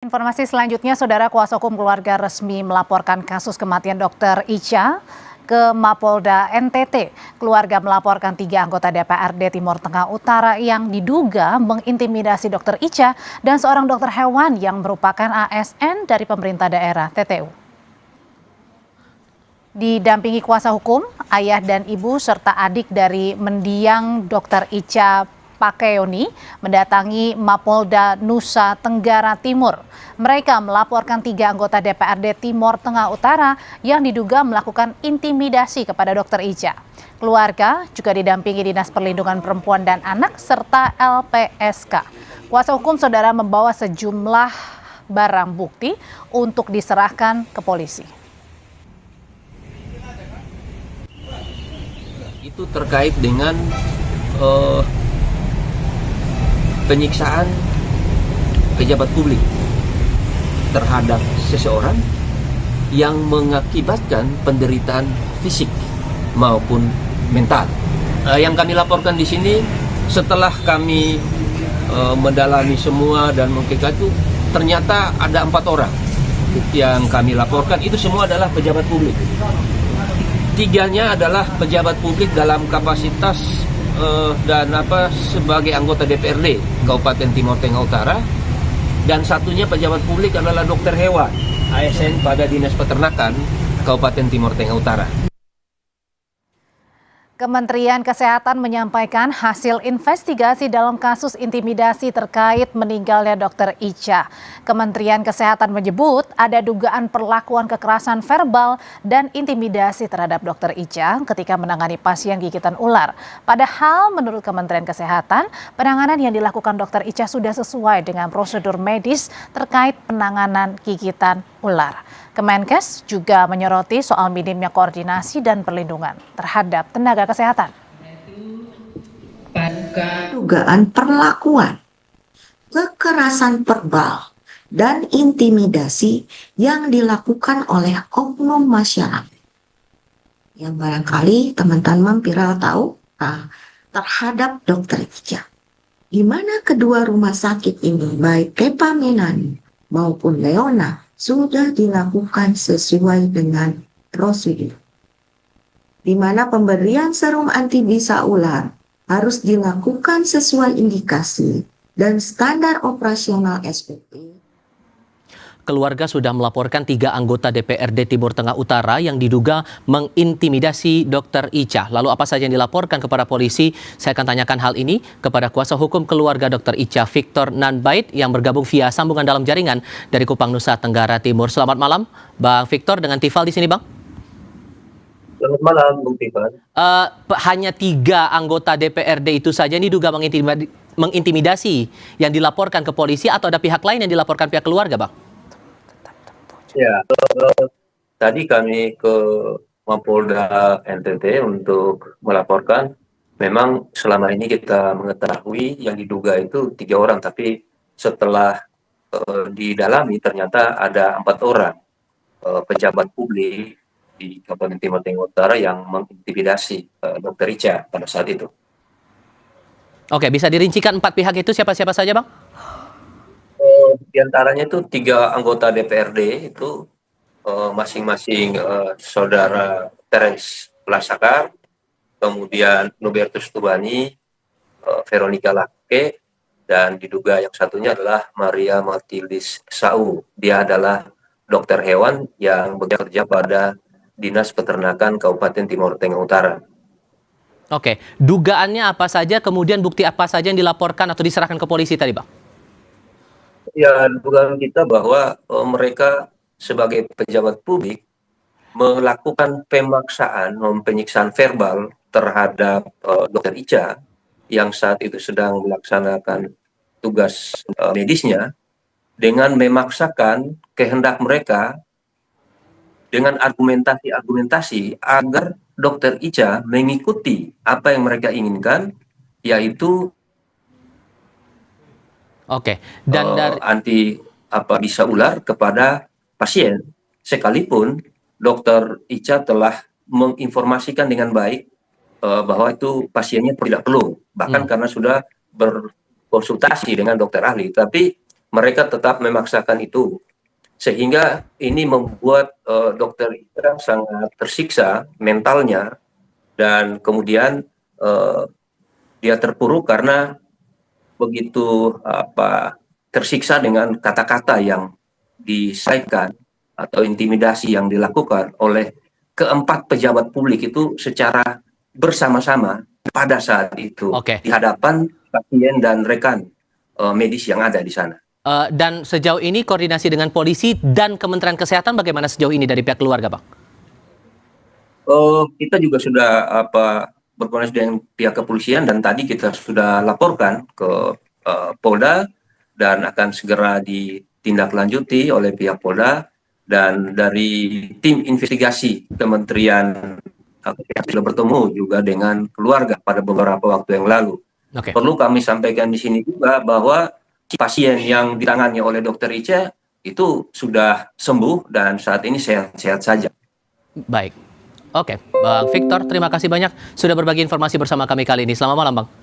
Informasi selanjutnya, Saudara, kuasa hukum keluarga resmi melaporkan kasus kematian Dr. Icha ke Mapolda NTT. Keluarga melaporkan 3 anggota DPRD Timur Tengah Utara yang diduga mengintimidasi Dr. Icha dan seorang dokter hewan yang merupakan ASN dari pemerintah daerah TTU. Didampingi kuasa hukum, ayah dan ibu serta adik dari mendiang Dr. Icha Pakeoni mendatangi Mapolda Nusa Tenggara Timur. Mereka melaporkan 3 anggota DPRD Timur Tengah Utara yang diduga melakukan intimidasi kepada Dr. Icha. Keluarga juga didampingi Dinas Perlindungan Perempuan dan Anak serta LPSK. Kuasa hukum, Saudara, membawa sejumlah barang bukti untuk diserahkan ke polisi. Itu terkait dengan penyiksaan pejabat publik terhadap seseorang yang mengakibatkan penderitaan fisik maupun mental. Yang kami laporkan di sini setelah kami mendalami semua dan mengkaji itu ternyata ada 4 orang yang kami laporkan, itu semua adalah pejabat publik. 3-nya adalah pejabat publik dalam kapasitas sebagai anggota DPRD Kabupaten Timur Tengah Utara, dan 1-nya pejabat publik adalah dokter hewan ASN pada Dinas Peternakan Kabupaten Timur Tengah Utara. Kementerian Kesehatan menyampaikan hasil investigasi dalam kasus intimidasi terkait meninggalnya Dr. Icha. Kementerian Kesehatan menyebut ada dugaan perlakuan kekerasan verbal dan intimidasi terhadap Dr. Icha ketika menangani pasien gigitan ular. Padahal menurut Kementerian Kesehatan, penanganan yang dilakukan Dr. Icha sudah sesuai dengan prosedur medis terkait penanganan gigitan ular. Kemenkes juga menyoroti soal minimnya koordinasi dan perlindungan terhadap tenaga kesehatan. Dugaan perlakuan, kekerasan verbal, dan intimidasi yang dilakukan oleh oknum masyarakat. Yang barangkali teman-teman viral tahu terhadap Dr. Icha. Di mana kedua rumah sakit ini, baik Kepa Menani maupun Leona, sudah dilakukan sesuai dengan prosedur. Di mana pemberian serum anti bisa ular harus dilakukan sesuai indikasi dan standar operasional SOP. Keluarga sudah melaporkan 3 anggota DPRD Timur Tengah Utara yang diduga mengintimidasi Dr. Icha. Lalu apa saja yang dilaporkan kepada polisi? Saya akan tanyakan hal ini kepada kuasa hukum keluarga Dr. Icha, Victor Nanbait, yang bergabung via sambungan dalam jaringan dari Kupang, Nusa Tenggara Timur. Selamat malam, Bang Victor, dengan Tifal di sini, Bang. Selamat malam, Bung Tifal. Hanya 3 anggota DPRD itu saja ini diduga mengintimidasi yang dilaporkan ke polisi, atau ada pihak lain yang dilaporkan pihak keluarga, Bang? Ya, tadi kami ke Mapolda NTT untuk melaporkan. Memang selama ini kita mengetahui yang diduga itu 3 orang, tapi setelah didalami ternyata ada 4 orang pejabat publik di Kabupaten Timur Tengah Utara yang mengintimidasi Dr. Icha pada saat itu. Oke, bisa dirincikan 4 pihak itu siapa-siapa saja, Bang? Di antaranya itu 3 anggota DPRD itu masing-masing saudara Terence Lasakar, kemudian Nubertus Tubani, Veronica Lake, dan diduga yang satunya adalah Maria Matildis Sau. Dia adalah dokter hewan yang bekerja pada Dinas Peternakan Kabupaten Timur Tengah Utara. Oke, dugaannya apa saja, kemudian bukti apa saja yang dilaporkan atau diserahkan ke polisi tadi, Bang? Ya, dugaan kita bahwa mereka sebagai pejabat publik melakukan pemaksaan, penyiksaan verbal terhadap Dr. Icha yang saat itu sedang melaksanakan tugas medisnya, dengan memaksakan kehendak mereka dengan argumentasi-argumentasi agar Dr. Icha mengikuti apa yang mereka inginkan, yaitu dan dari anti bisa ular kepada pasien, sekalipun Dr. Icha telah menginformasikan dengan baik bahwa itu pasiennya tidak perlu, bahkan karena sudah berkonsultasi dengan dokter ahli. Tapi mereka tetap memaksakan itu. Sehingga ini membuat dokter Ica sangat tersiksa mentalnya, dan kemudian dia terpuruk karena begitu tersiksa dengan kata-kata yang disampaikan atau intimidasi yang dilakukan oleh keempat pejabat publik itu secara bersama-sama pada saat itu Oke. di hadapan pasien dan rekan medis yang ada di sana. Dan sejauh ini koordinasi dengan polisi dan Kementerian Kesehatan bagaimana sejauh ini dari pihak keluarga, Bang? Kita juga sudah berkoordinasi dengan pihak kepolisian, dan tadi kita sudah laporkan ke Polda dan akan segera ditindaklanjuti oleh pihak Polda, dan dari tim investigasi Kementerian sudah bertemu juga dengan keluarga pada beberapa waktu yang lalu. Oke. Perlu kami sampaikan di sini juga bahwa pasien yang ditangani oleh Dokter Ica itu sudah sembuh dan saat ini sehat-sehat saja. Baik. Oke, Bang Victor, terima kasih banyak sudah berbagi informasi bersama kami kali ini. Selamat malam, Bang.